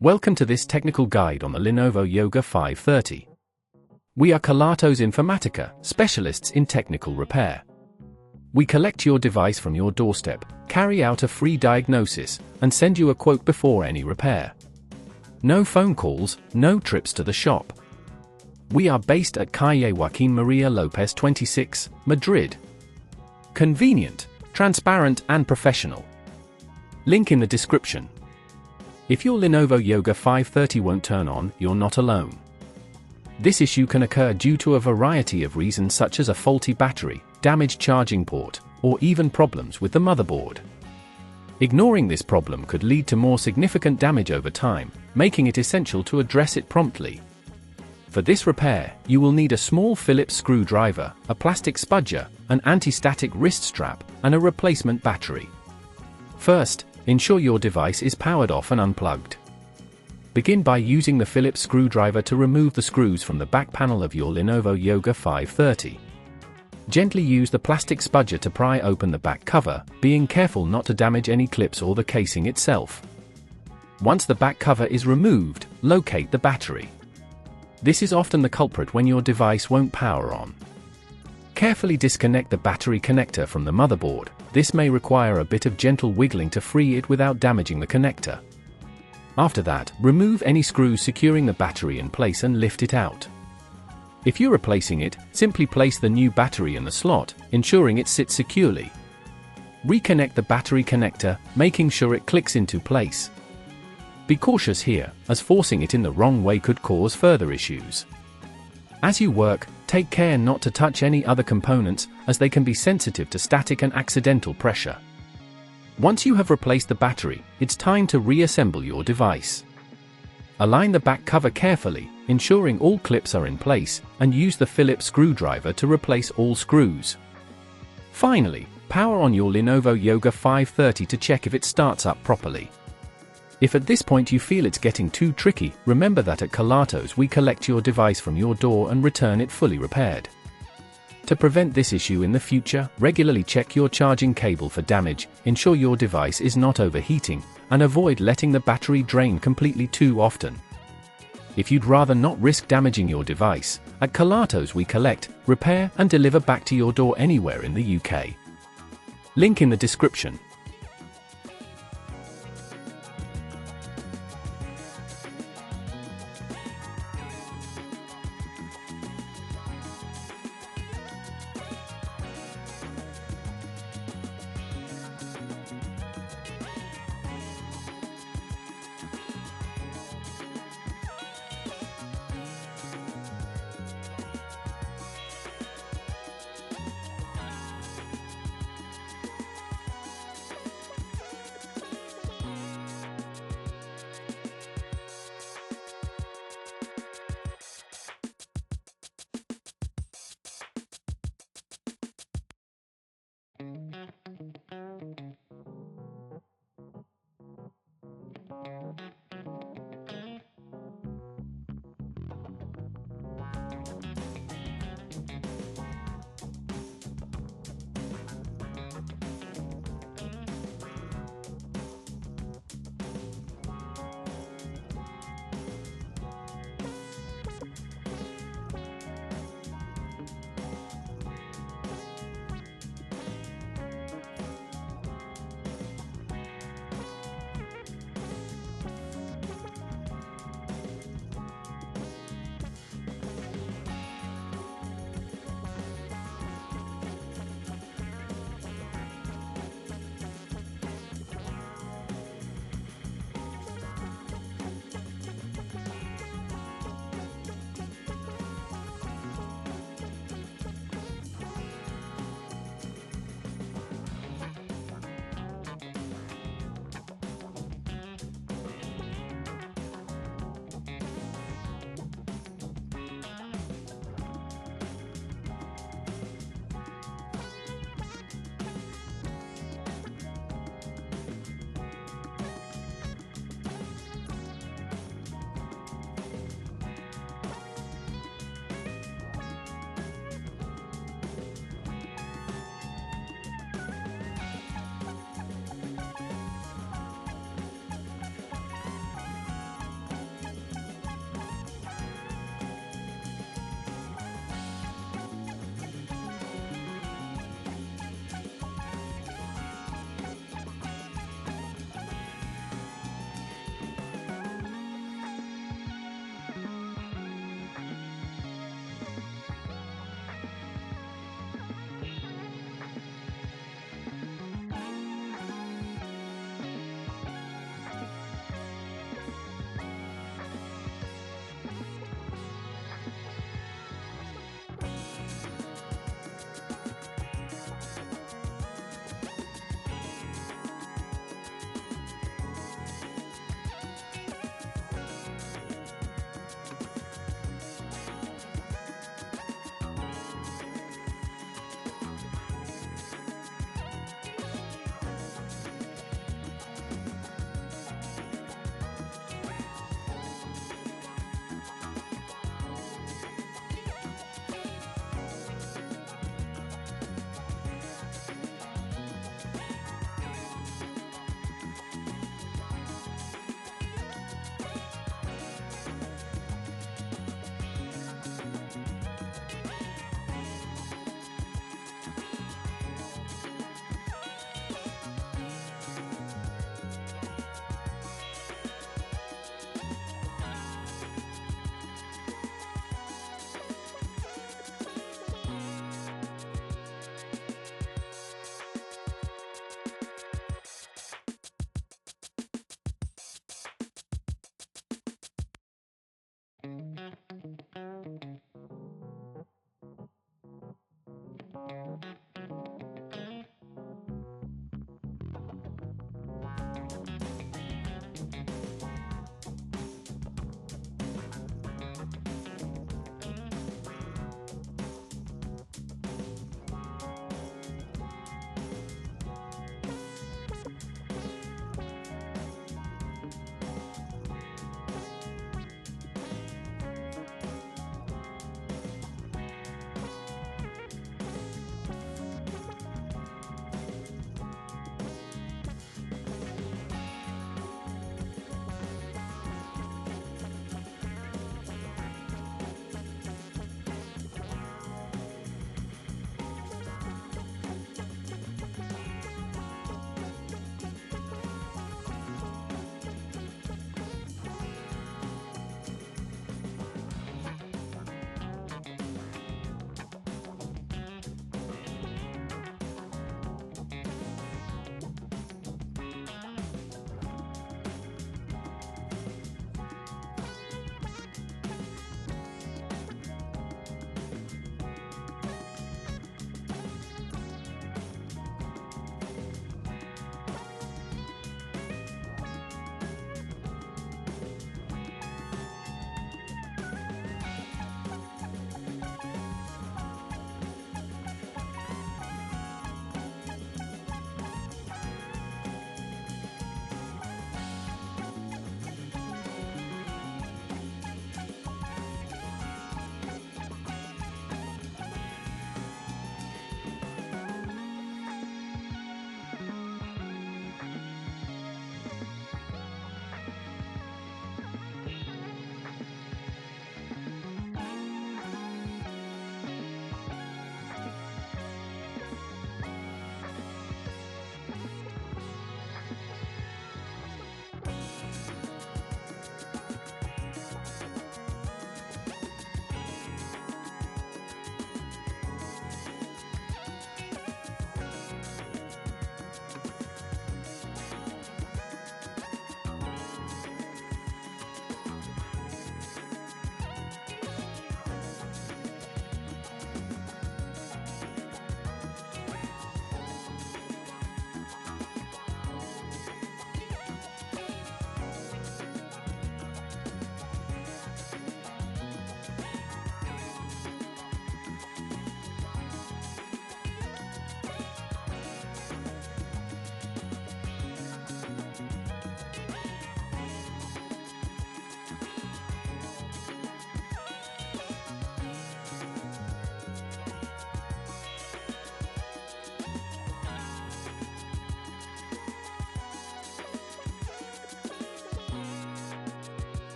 Welcome to this technical guide on the Lenovo Yoga 530. We are Kelatos Informatica, specialists in technical repair. We collect your device from your doorstep, carry out a free diagnosis, and send you a quote before any repair. No phone calls, no trips to the shop. We are based at Calle Joaquín María López 26, Madrid. Convenient, transparent and professional. Link in the description. If your Lenovo Yoga 530 won't turn on, you're not alone. This issue can occur due to a variety of reasons such as a faulty battery, damaged charging port, or even problems with the motherboard. Ignoring this problem could lead to more significant damage over time, making it essential to address it promptly. For this repair, you will need a small Phillips screwdriver, a plastic spudger, an anti-static wrist strap, and a replacement battery. First, ensure your device is powered off and unplugged. Begin by using the Phillips screwdriver to remove the screws from the back panel of your Lenovo Yoga 530. Gently use the plastic spudger to pry open the back cover, being careful not to damage any clips or the casing itself. Once the back cover is removed, locate the battery. This is often the culprit when your device won't power on. Carefully disconnect the battery connector from the motherboard. This may require a bit of gentle wiggling to free it without damaging the connector. After that, remove any screws securing the battery in place and lift it out. If you're replacing it, simply place the new battery in the slot, ensuring it sits securely. Reconnect the battery connector, making sure it clicks into place. Be cautious here, as forcing it in the wrong way could cause further issues. As you work, take care not to touch any other components, as they can be sensitive to static and accidental pressure. Once you have replaced the battery, it's time to reassemble your device. Align the back cover carefully, ensuring all clips are in place, and use the Phillips screwdriver to replace all screws. Finally, power on your Lenovo Yoga 530 to check if it starts up properly. If at this point you feel it's getting too tricky, remember that at Kelatos we collect your device from your door and return it fully repaired. To prevent this issue in the future, regularly check your charging cable for damage, ensure your device is not overheating, and avoid letting the battery drain completely too often. If you'd rather not risk damaging your device, at Kelatos we collect, repair and deliver back to your door anywhere in the UK. Link in the description.